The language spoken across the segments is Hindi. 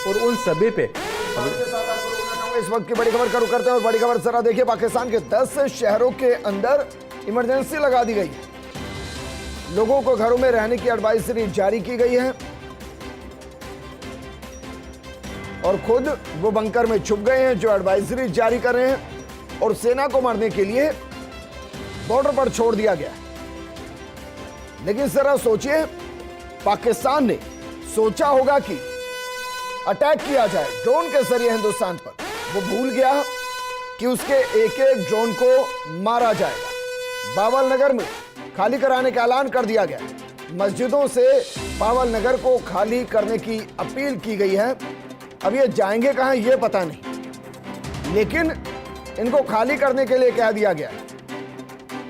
और उन सभी पे इस वक्त की बड़ी खबर का रुख करते हैं और बड़ी खबर जरा देखिए, पाकिस्तान के 10 शहरों के अंदर इमरजेंसी लगा दी गई है। लोगों को घरों में रहने की एडवाइजरी जारी की गई है और खुद वो बंकर में छुप गए हैं जो एडवाइजरी जारी कर रहे हैं और सेना को मारने के लिए बॉर्डर पर छोड़ दिया गया है। लेकिन जरा सोचिए, पाकिस्तान ने सोचा होगा कि अटैक किया जाए ड्रोन के जरिए हिंदुस्तान पर, वो भूल गया कि उसके एक एक ड्रोन को मारा जाएगा। बावल नगर में खाली कराने का ऐलान कर दिया गया। मस्जिदों से बावल नगर को खाली करने की अपील की गई है। अब ये जाएंगे कहां ये पता नहीं, लेकिन इनको खाली करने के लिए कह दिया गया।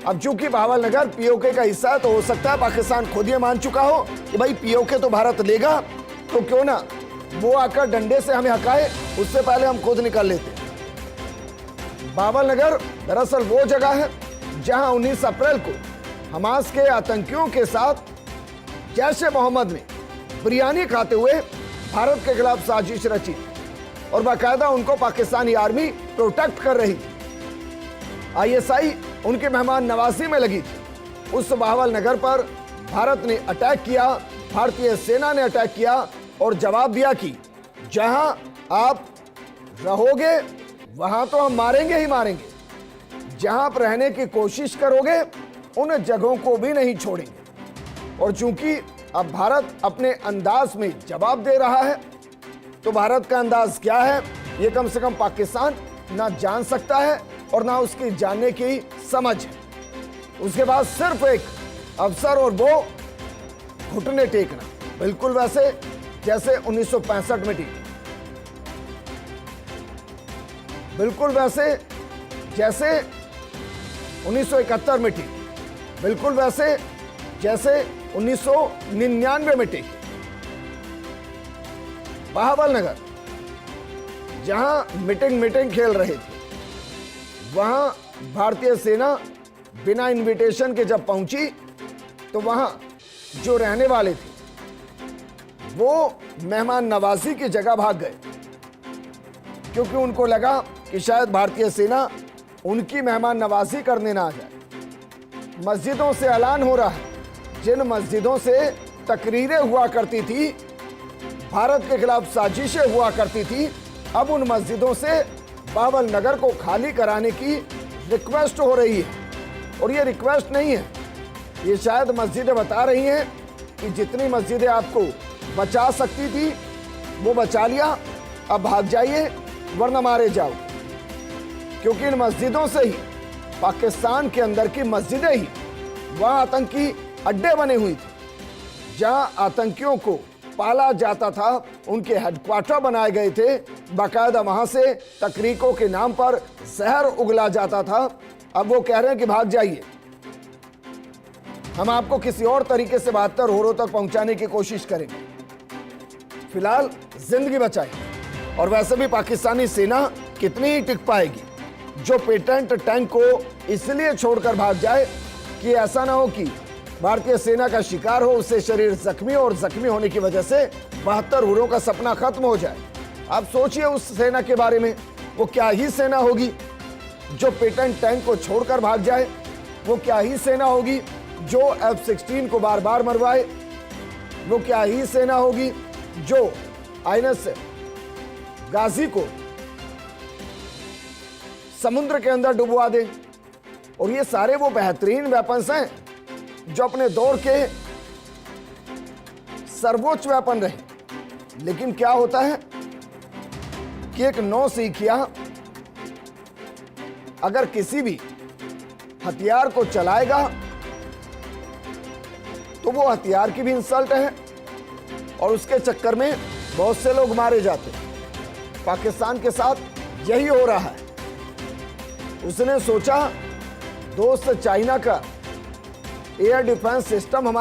अब चूंकि बावल नगर पीओके का हिस्सा है तो हो सकता है पाकिस्तान खुद ये मान चुका हो कि भाई पीओके तो भारत लेगा, तो क्यों ना वो आकर डंडे से हमें हकाए, उससे पहले हम खुद निकल लेते। बावल नगर दरअसल वो जगह है जहां 19 अप्रैल को हमास के आतंकियों के साथ जैश ए मोहम्मद ने बिरयानी खाते हुए भारत के खिलाफ साजिश रची और बाकायदा उनको पाकिस्तानी आर्मी प्रोटेक्ट कर रही थी। आईएसआई उनके मेहमान नवाजी में लगी थी। उस बावल नगर पर भारत ने अटैक किया, भारतीय सेना ने अटैक किया और जवाब दिया कि जहां आप रहोगे वहां तो हम मारेंगे ही मारेंगे, जहां आप रहने की कोशिश करोगे उन जगहों को भी नहीं छोड़ेंगे। और चूंकि अब भारत अपने अंदाज में जवाब दे रहा है, तो भारत का अंदाज क्या है ये कम से कम पाकिस्तान ना जान सकता है और ना उसकी जानने की समझ है। उसके बाद सिर्फ एक अवसर और वो घुटने टेकना, बिल्कुल वैसे जैसे 1965 में टेके, बिल्कुल वैसे जैसे 1971 में टेके, बिल्कुल वैसे जैसे 1999 में टेके। बावल नगर जहां मीटिंग खेल रहे थे, वहां भारतीय सेना बिना इनविटेशन के जब पहुंची तो वहां जो रहने वाले थे वो मेहमान नवाजी की जगह भाग गए, क्योंकि उनको लगा कि शायद भारतीय सेना उनकी मेहमान नवाजी करने ना आ जाए। मस्जिदों से ऐलान हो रहा है, जिन मस्जिदों से तकरीरें हुआ करती थी, भारत के खिलाफ साजिशें हुआ करती थी, अब उन मस्जिदों से बावल नगर को खाली कराने की रिक्वेस्ट हो रही है। और ये रिक्वेस्ट नहीं है, ये शायद मस्जिदें बता रही हैं कि जितनी मस्जिदें आपको बचा सकती थी वो बचा लिया, अब भाग जाइए वरना मारे जाओ। क्योंकि इन मस्जिदों से ही, पाकिस्तान के अंदर की मस्जिदें ही वहाँ आतंकी अड्डे बने हुई थी, जहाँ आतंकियों को पाला जाता था, उनके हेडक्वार्टर बनाए गए थे, बाकायदा वहां से तकरीकों के नाम पर जहर उगला जाता था। अब वो कह रहे हैं कि भाग जाइए, हम आपको किसी और तरीके से 72 होरों तक पहुंचाने की कोशिश करेंगे, फिलहाल जिंदगी बचाइए। और वैसे भी पाकिस्तानी सेना कितनी ही टिक पाएगी जो पेटेंट टैंक को इसलिए छोड़कर भाग जाए कि ऐसा ना हो कि भारतीय सेना का शिकार हो, उससे शरीर जख्मी हो और जख्मी होने की वजह से 72 हुरों का सपना खत्म हो जाए। आप सोचिए उस सेना के बारे में, वो क्या ही सेना होगी जो पेटेंट टैंक को छोड़कर भाग जाए, वो क्या ही सेना होगी जो F-16 को बार बार मरवाए, वो क्या ही सेना होगी जो INS गाजी को समुद्र के अंदर डुबवा दे। और ये सारे वो बेहतरीन वेपन्स हैं जो अपने दौर के सर्वोच्च वेपन रहे। लेकिन क्या होता है कि एक नौसिखिया अगर किसी भी हथियार को चलाएगा तो वो हथियार की भी इंसल्ट है और उसके चक्कर में बहुत से लोग मारे जाते हैं। पाकिस्तान के साथ यही हो रहा है। उसने सोचा दोस्त चाइना का एयर डिफेंस सिस्टम हमारे